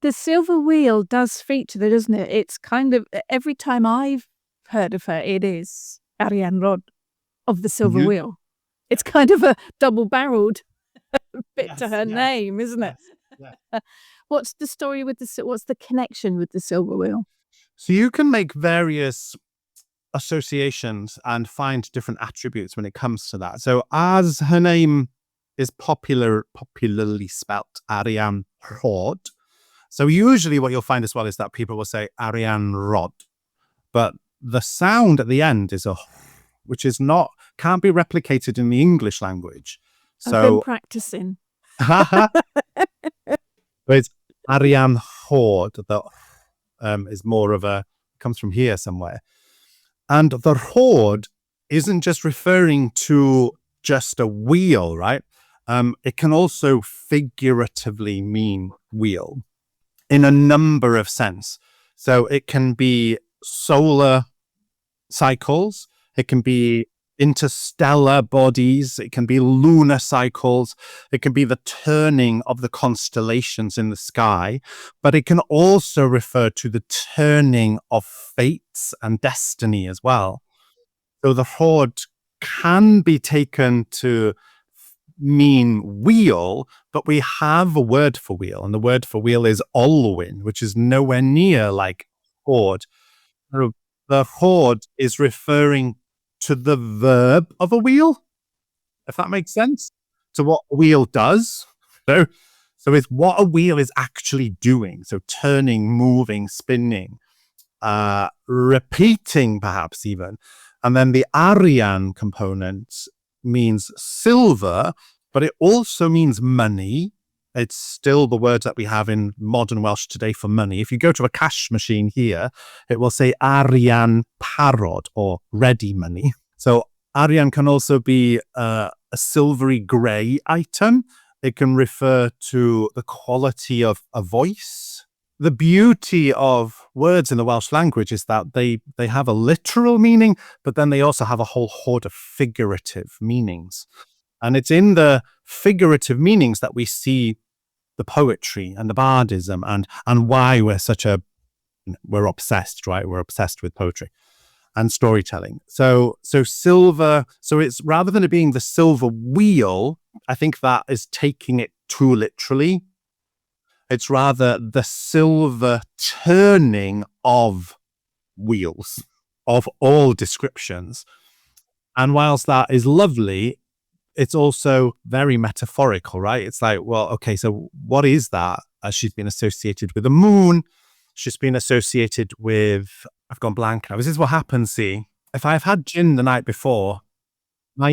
The silver wheel does feature there, doesn't it? It's kind of, every time I've heard of her, it is Arianrhod of the silver wheel. It's kind of a double-barreled bit to her name, isn't it? Yes. What's the story with what's the connection with the silver wheel? So you can make various associations and find different attributes when it comes to that. So as her name is popularly spelt Arianrhod, so usually what you'll find as well is that people will say Arianrhod, but the sound at the end is a, which is can't be replicated in the English language. So I've been practicing. It's Arianrhod that is more of comes from here somewhere. And the hord isn't just referring to just a wheel, right? It can also figuratively mean wheel in a number of sense. So it can be solar cycles, it can be interstellar bodies, it can be lunar cycles, it can be the turning of the constellations in the sky, but it can also refer to the turning of fates and destiny as well. So the hord can be taken to mean wheel, but we have a word for wheel, and the word for wheel is olwyn, which is nowhere near like hord. So the hord is referring to the verb of a wheel, if that makes sense, to what a wheel does. So it's what a wheel is actually doing. So turning, moving, spinning, repeating perhaps even. And then the Arian component means silver, but it also means money. It's still the word that we have in modern Welsh today for money. If you go to a cash machine here, it will say Arian parod, or ready money. So Arian can also be a silvery grey item. It can refer to the quality of a voice. The beauty of words in the Welsh language is that they have a literal meaning, but then they also have a whole horde of figurative meanings. And it's in the figurative meanings that we see the poetry and the bardism and why we're obsessed, right? We're obsessed with poetry and storytelling. So silver, so it's rather than it being the silver wheel, I think that is taking it too literally. It's rather the silver turning of wheels of all descriptions. And whilst that is lovely, it's also very metaphorical, right? It's like, well, okay, so what is that? She's been associated with the moon. She's been associated with, I've gone blank now. This is what happens, see. If I've had gin the night before, my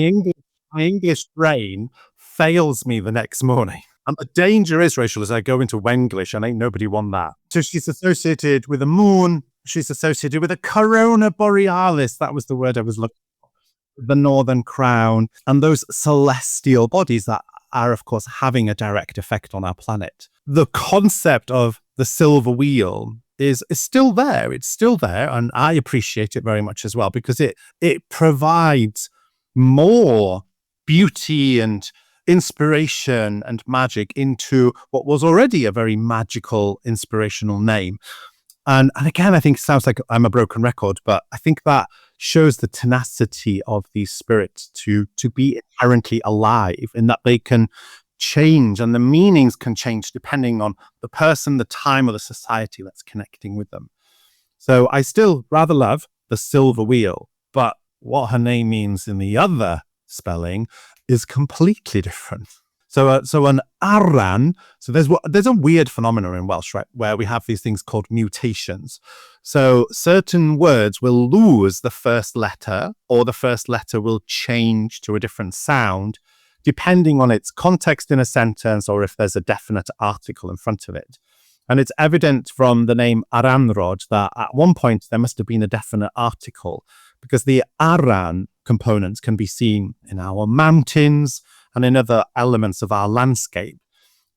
English brain fails me the next morning. And the danger is, Rachel, as I go into Wenglish, and ain't nobody won that. So she's associated with the moon. She's associated with a corona borealis. That was the word I was looking for. The northern crown, and those celestial bodies that are, of course, having a direct effect on our planet. The concept of the silver wheel is still there. It's still there, and I appreciate it very much as well, because it provides more beauty and inspiration and magic into what was already a very magical, inspirational name. And again, I think it sounds like I'm a broken record, but I think that shows the tenacity of these spirits to be inherently alive, in that they can change and the meanings can change depending on the person, the time, or the society that's connecting with them. So I still rather love the silver wheel, but what her name means in the other spelling is completely different. So an Aran, so there's a weird phenomenon in Welsh, right, where we have these things called mutations. So certain words will lose the first letter, or the first letter will change to a different sound, depending on its context in a sentence, or if there's a definite article in front of it. And it's evident from the name Aranrhod that at one point there must have been a definite article, because the Aran components can be seen in our mountains and in other elements of our landscape.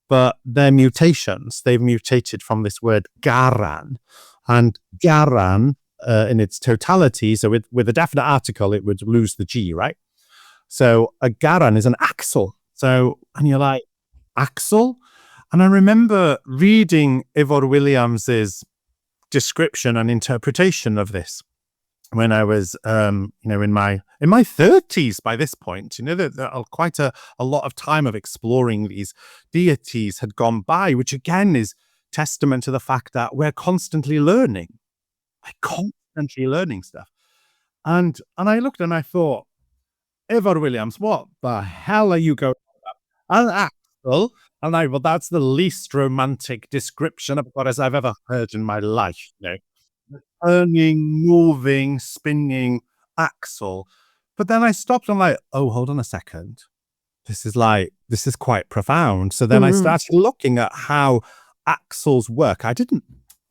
But they're mutations. They've mutated from this word garan. And garan, in its totality, so with a definite article, it would lose the G, right? So a garan is an axle. So, and you're like, axle? And I remember reading Ivor Williams's description and interpretation of this when I was, in my 30s by this point. Quite a lot of time of exploring these deities had gone by, which again is testament to the fact that we're constantly learning, stuff. And I looked and I thought, Ivor Williams, what the hell are you going on about? An axle? And well, that's the least romantic description of goddess I've ever heard in my life. Turning, moving, spinning, axle. But then I stopped and hold on a second. This is quite profound. So then I started looking at how axles work. I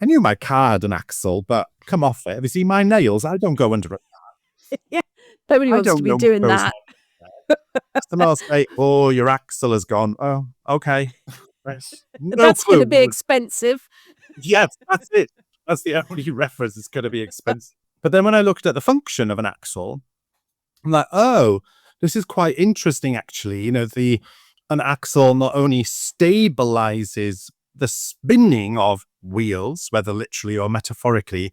knew my car had an axle, but come off it. Have you seen my nails? I don't go under it. Yeah, nobody wants to be doing that. Someone else say, "Oh, your axle has gone." Oh, okay. That's going to be expensive. Yes, that's it. That's the only reference. It's going to be expensive. But then when I looked at the function of an axle, I'm like, oh, this is quite interesting, actually. An axle not only stabilizes the spinning of wheels, whether literally or metaphorically,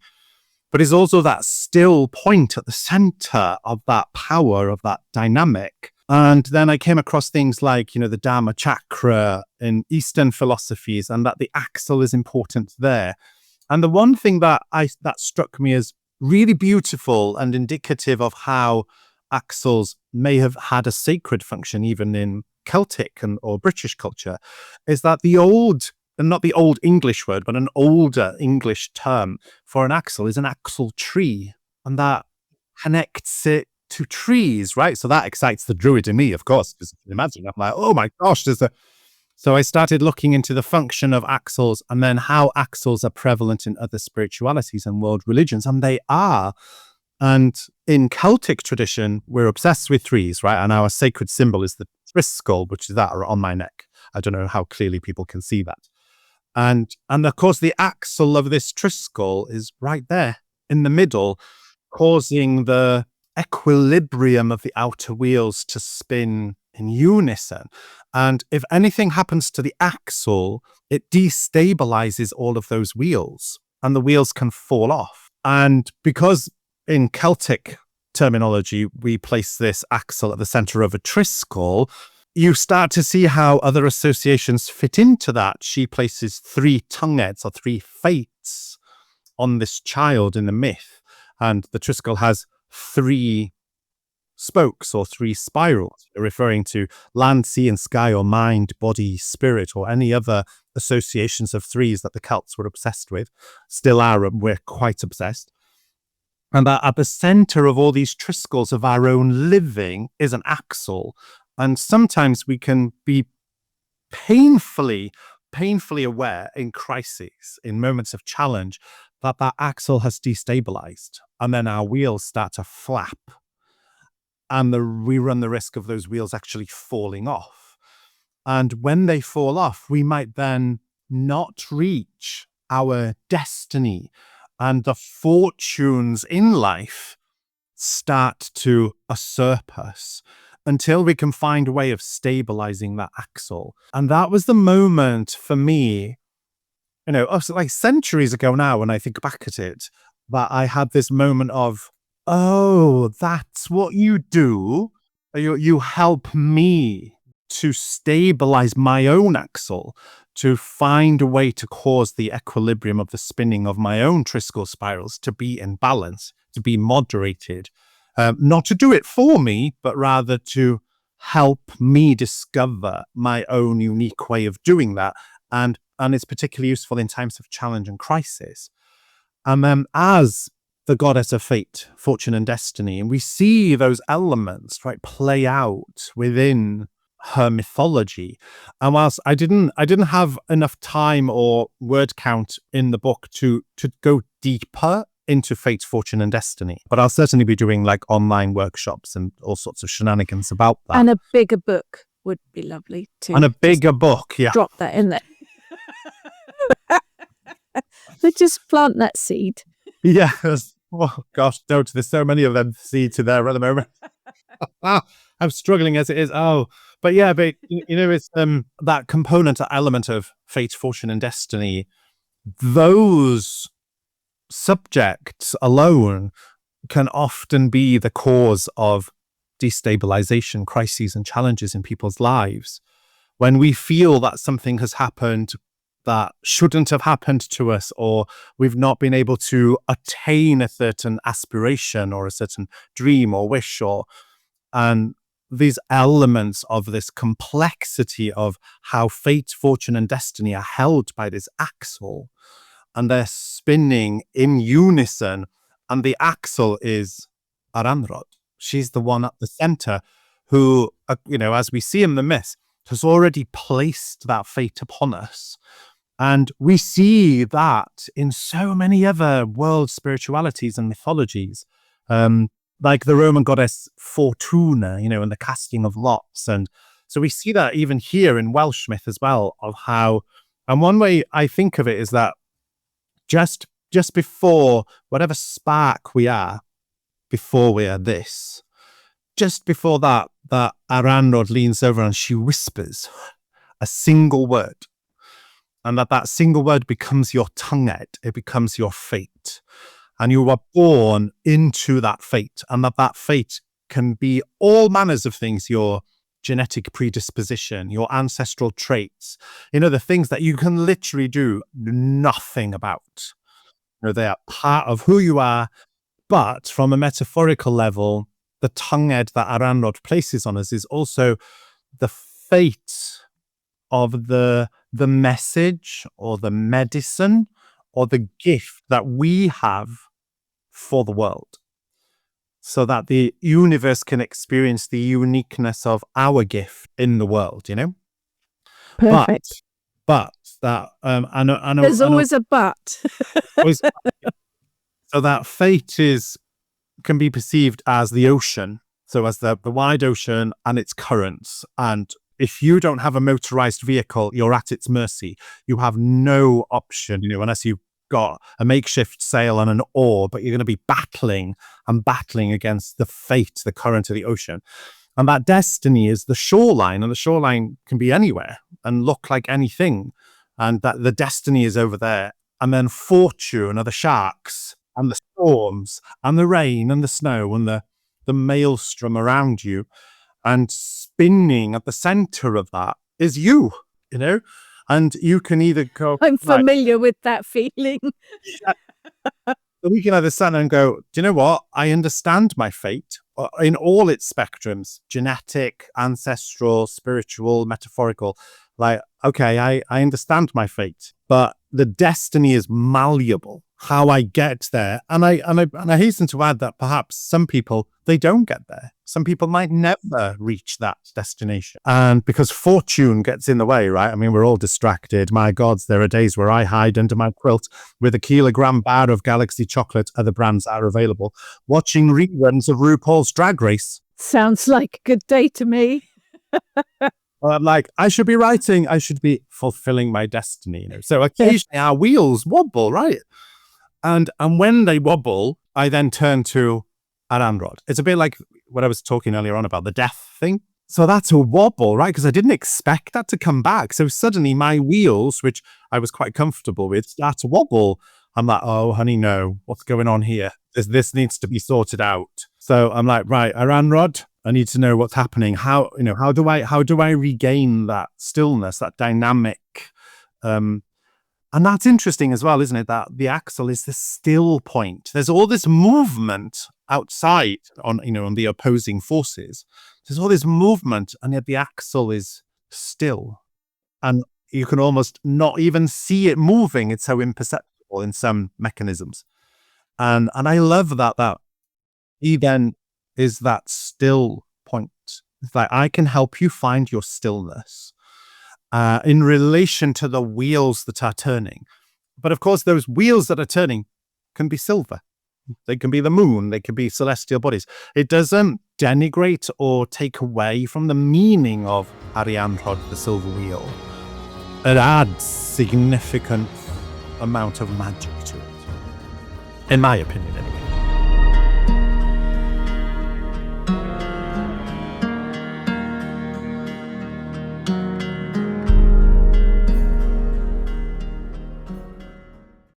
but is also that still point at the center of that power, of that dynamic. And then I came across things like, the Dharma chakra in Eastern philosophies, and that the axle is important there. And the one thing that struck me as really beautiful and indicative of how axles may have had a sacred function even in Celtic or British culture is that not the old English word, but an older English term for an axle is an axle tree. And that connects it to trees, right? So that excites the druid in me, of course, because you can imagine, I'm like, oh my gosh, So I started looking into the function of axles and then how axles are prevalent in other spiritualities and world religions, and they are. And in Celtic tradition, we're obsessed with trees, right? And our sacred symbol is the Triskele, which is that on my neck. I don't know how clearly people can see that. And of course, the axle of this Triskele is right there in the middle, causing the equilibrium of the outer wheels to spin in unison. And if anything happens to the axle, it destabilizes all of those wheels and the wheels can fall off. And because in Celtic terminology, we place this axle at the center of a Triskele, you start to see how other associations fit into that. She places 3 tongue heads or 3 fates on this child in the myth. And the Triskele has 3 spokes or 3 spirals, referring to land, sea, and sky, or mind, body, spirit, or any other associations of 3s that the Celts were obsessed with. Still are, we're quite obsessed. And that at the center of all these Triskeles of our own living is an axle. And sometimes we can be painfully aware in crises, in moments of challenge, that axle has destabilized. And then our wheels start to flap. And we run the risk of those wheels actually falling off. And when they fall off, we might then not reach our destiny. And the fortunes in life start to usurp us until we can find a way of stabilizing that axle. And that was the moment for me, like centuries ago now, when I think back at it, that I had this moment of, oh, that's what you do. You help me to stabilize my own axle, to find a way to cause the equilibrium of the spinning of my own Triskele spirals to be in balance, to be moderated. Not to do it for me, but rather to help me discover my own unique way of doing that. And it's particularly useful in times of challenge and crisis. And then as the goddess of fate, fortune, and destiny, and we see those elements, right, play out within her mythology. And whilst I didn't have enough time or word count in the book to go deeper into fate, fortune, and destiny, but I'll certainly be doing like online workshops and all sorts of shenanigans about that. And a bigger book would be lovely too. And a bigger book, yeah. Drop that in there. But just plant that seed. Yeah. Oh gosh, there's so many of them seeds in there at the moment. I'm struggling as it is. Oh, But it's that component, that element of fate, fortune, and destiny. Those subjects alone can often be the cause of destabilization, crises, and challenges in people's lives. When we feel that something has happened that shouldn't have happened to us, or we've not been able to attain a certain aspiration or a certain dream or wish, and these elements of this complexity of how fate, fortune, and destiny are held by this axle, and they're spinning in unison. And the axle is Aranrhod. She's the one at the center who, as we see in the myth, has already placed that fate upon us. And we see that in so many other world spiritualities and mythologies, like the Roman goddess Fortuna, and the casting of lots. And so we see that even here in Welsh myth as well, of how, and one way I think of it is that just before whatever spark we are, before we are this, just before that Aranrhod leans over and she whispers a single word. And that single word becomes your tongue-head. It becomes your fate. And you are born into that fate. And that fate can be all manners of things, your genetic predisposition, your ancestral traits, the things that you can literally do nothing about. They are part of who you are. But from a metaphorical level, the tongue-head that Aranrhod places on us is also the fate of the message or the medicine or the gift that we have for the world, so that the universe can experience the uniqueness of our gift in the world, Perfect. But that there's always a but. So that fate can be perceived as the ocean, so as the wide ocean and its currents. And if you don't have a motorized vehicle, you're at its mercy. You have no option, unless you've got a makeshift sail and an oar, but you're going to be battling against the fate, the current of the ocean. And that destiny is the shoreline, and the shoreline can be anywhere and look like anything. And that the destiny is over there. And then fortune are the sharks and the storms and the rain and the snow and the maelstrom around you. And spinning at the center of that is you, and you can either go... I'm familiar with that feeling. We can either stand and go, do you know what? I understand my fate in all its spectrums, genetic, ancestral, spiritual, metaphorical. Like, okay, I understand my fate, but the destiny is malleable. How I get there, and I hasten to add that perhaps some people, they don't get there. Some people might never reach that destination, and because fortune gets in the way, right? I mean, we're all distracted. My God, there are days where I hide under my quilt with a kilogram bar of Galaxy chocolate. Other brands are available. Watching reruns of RuPaul's Drag Race. Sounds like a good day to me. I'm like, I should be writing. I should be fulfilling my destiny. So occasionally our wheels wobble, right? And when they wobble, I then turn to Aranrhod. It's a bit like what I was talking earlier on about the death thing. So that's a wobble, right? Because I didn't expect that to come back. So suddenly my wheels, which I was quite comfortable with, start to wobble. I'm like, oh, honey, no, what's going on here? This needs to be sorted out. So I'm like, right, Aranrhod, I need to know what's happening. How do I regain that stillness, that dynamic, and that's interesting as well, isn't it? That the axle is the still point. There's all this movement outside on the opposing forces. There's all this movement, and yet the axle is still. And you can almost not even see it moving. It's so imperceptible in some mechanisms. And I love that he then is that still point. It's like, I can help you find your stillness. In relation to the wheels that are turning. But of course, those wheels that are turning can be silver. They can be the moon. They can be celestial bodies. It doesn't denigrate or take away from the meaning of Arianrhod, the silver wheel. It adds significant amount of magic to it. In my opinion, anyway.